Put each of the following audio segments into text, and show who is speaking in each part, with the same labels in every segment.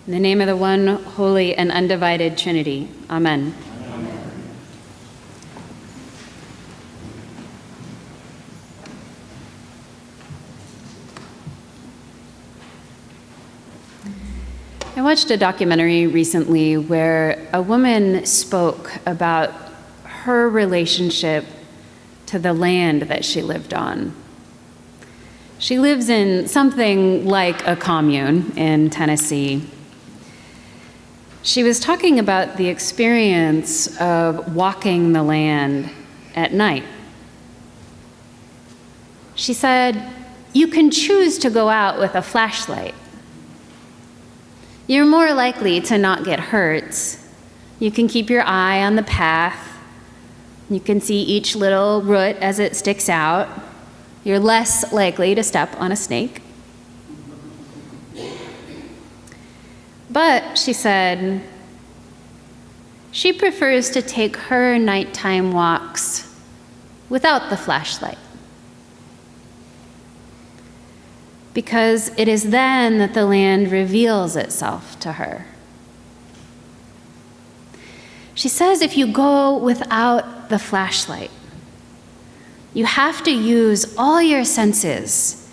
Speaker 1: In the name of the one holy and undivided Trinity. Amen. I watched a documentary recently where a woman spoke about her relationship to the land that she lived on. She lives in something like a commune in Tennessee. She was talking about the experience of walking the land at night. She said, "You can choose to go out with a flashlight. You're more likely to not get hurt. You can keep your eye on the path. You can see each little root as it sticks out. You're less likely to step on a snake." But, she said, she prefers to take her nighttime walks without the flashlight, because it is then that the land reveals itself to her. She says if you go without the flashlight, you have to use all your senses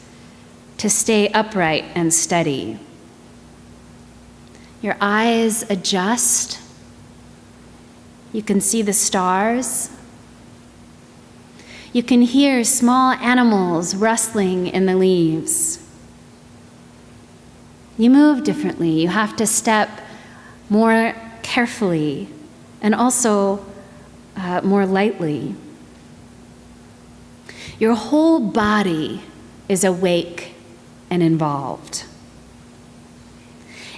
Speaker 1: to stay upright and steady. Your eyes adjust. You can see the stars. You can hear small animals rustling in the leaves. You move differently. You have to step more carefully and also more lightly. Your whole body is awake and involved.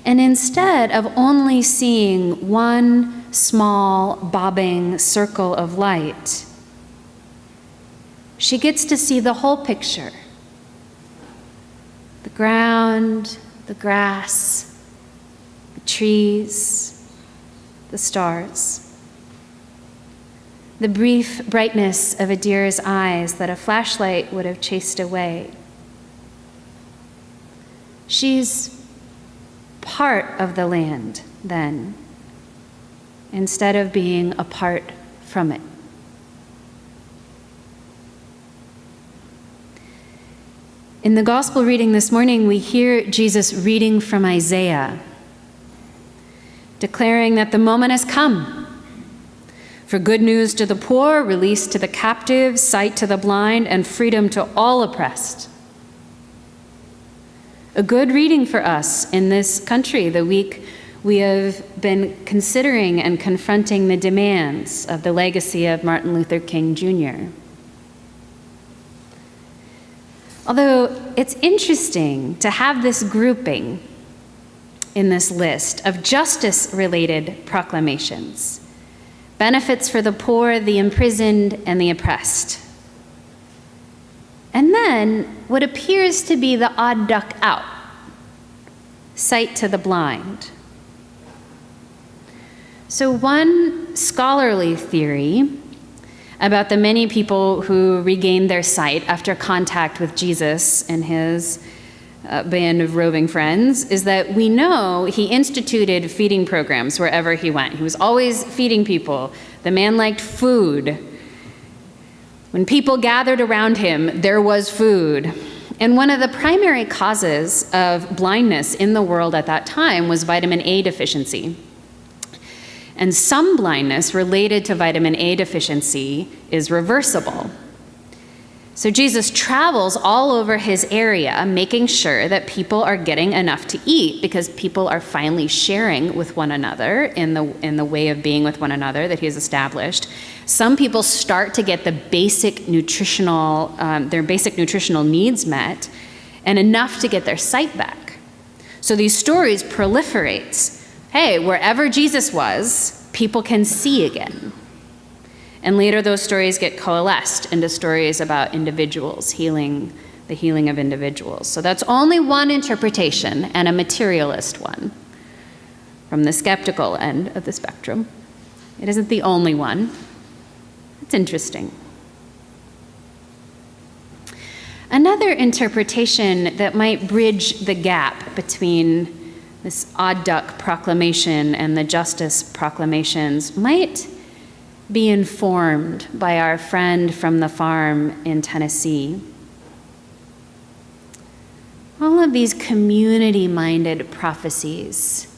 Speaker 1: And instead of only seeing one small, bobbing circle of light, she gets to see the whole picture. The ground, the grass, the trees, the stars. The brief brightness of a deer's eyes that a flashlight would have chased away. She's part of the land, then, instead of being apart from it. In the gospel reading this morning, we hear Jesus reading from Isaiah, declaring that the moment has come for good news to the poor, release to the captive, sight to the blind, and freedom to all oppressed. A good reading for us in this country the week we have been considering and confronting the demands of the legacy of Martin Luther King Jr. Although it's interesting to have this grouping in this list of justice-related proclamations, benefits for the poor, the imprisoned, and the oppressed. And then what appears to be the odd duck out, sight to the blind. So one scholarly theory about the many people who regained their sight after contact with Jesus and his band of roving friends is that we know he instituted feeding programs wherever he went. He was always feeding people. The man liked food. When people gathered around him, there was food. And one of the primary causes of blindness in the world at that time was vitamin A deficiency. And some blindness related to vitamin A deficiency is reversible. So Jesus travels all over his area, making sure that people are getting enough to eat, because people are finally sharing with one another in the way of being with one another that he has established. Some people start to get the basic their basic nutritional needs met, and enough to get their sight back. So these stories proliferate. Hey, wherever Jesus was, people can see again. And later those stories get coalesced into stories about individuals, the healing of individuals. So that's only one interpretation, and a materialist one, from the skeptical end of the spectrum. It isn't the only one. It's interesting. Another interpretation that might bridge the gap between this odd duck proclamation and the justice proclamations might be informed by our friend from the farm in Tennessee. All of these community-minded prophecies,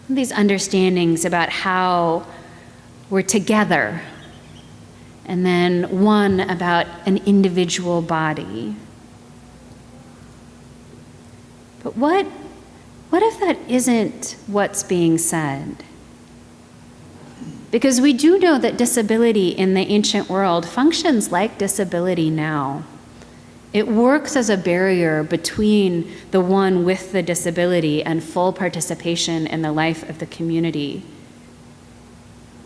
Speaker 1: these understandings about how we're together, and then one about an individual body. But what if that isn't what's being said? Because we do know that disability in the ancient world functions like disability now. It works as a barrier between the one with the disability and full participation in the life of the community.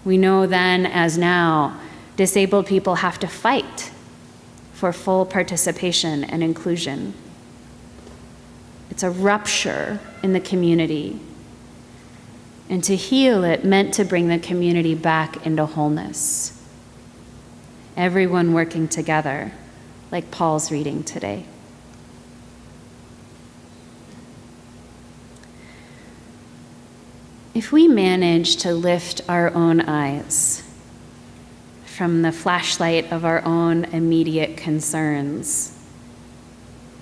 Speaker 1: We know then, as now, disabled people have to fight for full participation and inclusion. It's a rupture in the community. And to heal it meant to bring the community back into wholeness. Everyone working together, like Paul's reading today. If we manage to lift our own eyes from the flashlight of our own immediate concerns,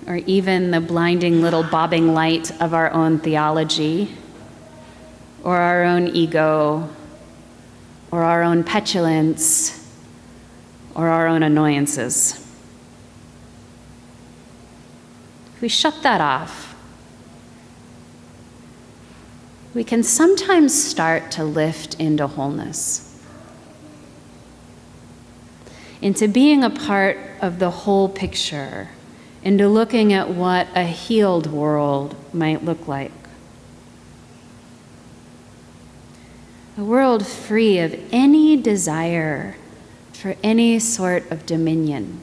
Speaker 1: or even the blinding little bobbing light of our own theology, or our own ego, or our own petulance, or our own annoyances. If we shut that off, we can sometimes start to lift into wholeness, into being a part of the whole picture, into looking at what a healed world might look like. A world free of any desire for any sort of dominion.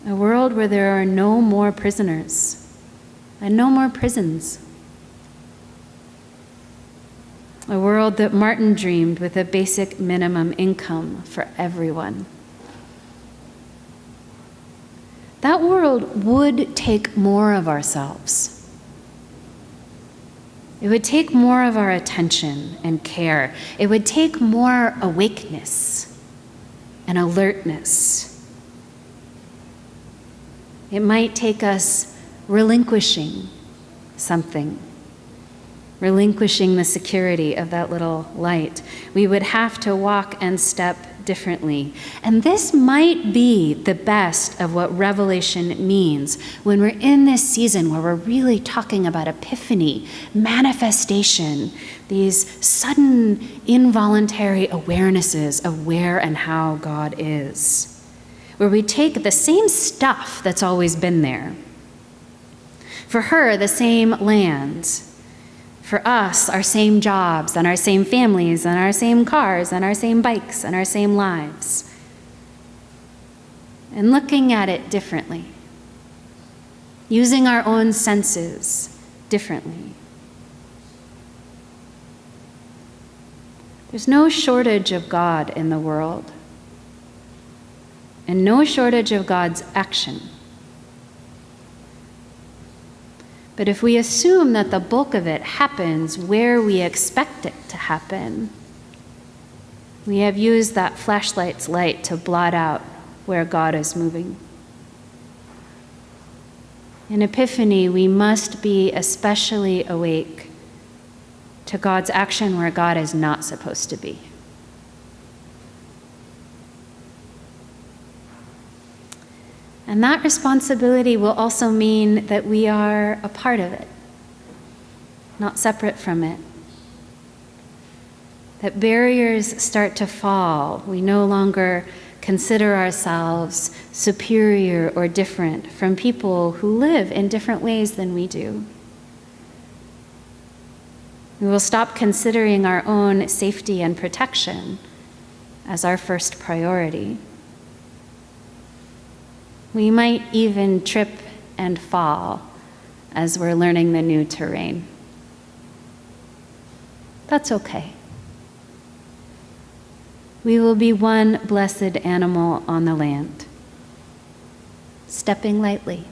Speaker 1: A world where there are no more prisoners and no more prisons. A world that Martin dreamed with a basic minimum income for everyone. That world would take more of ourselves. It would take more of our attention and care. It would take more awakeness and alertness. It might take us relinquishing something, relinquishing the security of that little light. We would have to walk and step differently. And this might be the best of what Revelation means when we're in this season where we're really talking about epiphany, manifestation, these sudden involuntary awarenesses of where and how God is, where we take the same stuff that's always been there. For her, the same land. For us, our same jobs and our same families and our same cars and our same bikes and our same lives. And looking at it differently. Using our own senses differently. There's no shortage of God in the world. And no shortage of God's action. But if we assume that the bulk of it happens where we expect it to happen, we have used that flashlight's light to blot out where God is moving. In Epiphany, we must be especially awake to God's action where God is not supposed to be. And that responsibility will also mean that we are a part of it, not separate from it. That barriers start to fall. We no longer consider ourselves superior or different from people who live in different ways than we do. We will stop considering our own safety and protection as our first priority. We might even trip and fall as we're learning the new terrain. That's okay. We will be one blessed animal on the land, stepping lightly.